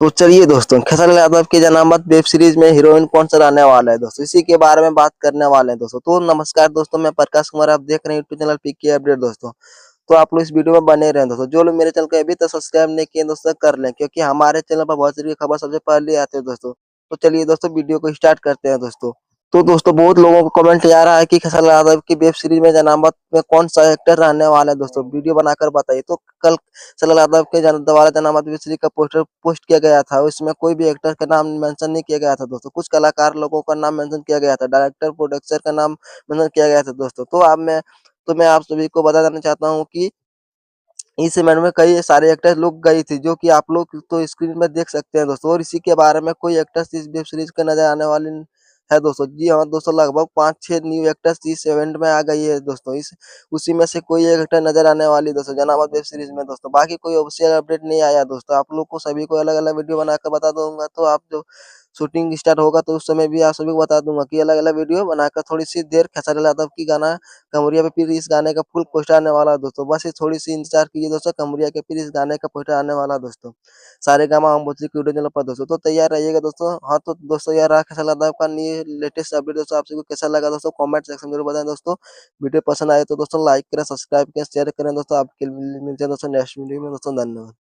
तो चलिए दोस्तों, खेसारी लाल यादव की जनामत वेब सीरीज में हीरोइन कौन सा रहने वाला है दोस्तों, इसी के बारे में बात करने वाले हैं दोस्तों। तो नमस्कार दोस्तों, मैं प्रकाश कुमार, आप देख रहे हैं यूट्यूब चैनल पीके अपडेट दोस्तों। तो आप लोग इस वीडियो में बने रहें दोस्तों। जो लोग मेरे चैनल को अभी तक सब्सक्राइब नहीं किए दोस्तों, कर लें, क्योंकि हमारे चैनल पर बहुत सारी खबर सबसे पहले आती है दोस्तों। तो चलिए दोस्तों, वीडियो को स्टार्ट करते हैं दोस्तों। तो दोस्तों, बहुत लोगों को कमेंट आ रहा है कि खेसारी लाल यादव की वेब सीरीज में जनामत में कौन सा एक्टर रहने वाला है दोस्तों, वीडियो बनाकर बताइए। तो कल खेसारी यादव के द्वारा जनामत वेब सीरीज का पोस्टर पोस्ट किया गया था, उसमें कोई भी एक्टर का नाम मेंशन नहीं किया गया था दोस्तों। कुछ कलाकार लोगों का नाम मेंशन किया गया था, डायरेक्टर प्रोड्यूसर का नाम मेंशन किया गया था दोस्तों। तो मैं आप सभी को बता देना चाहता हूँ कि इस इवेंट में कई सारे एक्टर लोग गई थी, जो कि आप लोग तो स्क्रीन में देख सकते हैं दोस्तों। और इसी के बारे में कोई एक्टर्स इस वेब सीरीज के नजर आने वाले है दोस्तों। जी हाँ दोस्तों, लगभग 5-6 न्यू एक्टर्स इस इवेंट में आ गई है दोस्तों। इस उसी में से कोई एक एक्टर नजर आने वाली दोस्तों जनामत वेब सीरीज में दोस्तों। बाकी कोई ऑफिशियल अपडेट नहीं आया दोस्तों। आप लोग को सभी को अलग अलग वीडियो बनाकर बता दूंगा। तो आप जो शूटिंग स्टार्ट होगा तो उस समय भी आप सभी को बता दूंगा कि अलग अलग वीडियो बनाकर थोड़ी सी देर खेसारी लाल यादव की गाना कमरिया पे फिर इस गाने का फुल पोस्टर आने वाला है दोस्तों। बस ये थोड़ी-सी इंतज़ार कीजिए दोस्तों, कमरिया के फिर इस गाने का पोस्टर आने वाला है दोस्तों। सारेगामा हम म्यूजिक यूट्यूब चैनल पर दोस्तों। तो तैयार रहिएगा दोस्तों। हाँ, तो दोस्तों, यह रहा खेसारी लाल यादव का न्यू लेटेस्ट अपडेट दोस्तों। आप सभी को कैसा लगा दोस्तों, कमेंट सेक्शन में ज़रूर बताएँ दोस्तों। वीडियो पसंद आए तो दोस्तों लाइक करें, सब्सक्राइब करें, शेयर करें दोस्तों। आपके लिए मिलते हैं दोस्तों नेक्स्ट वीडियो में दोस्तों। धन्यवाद।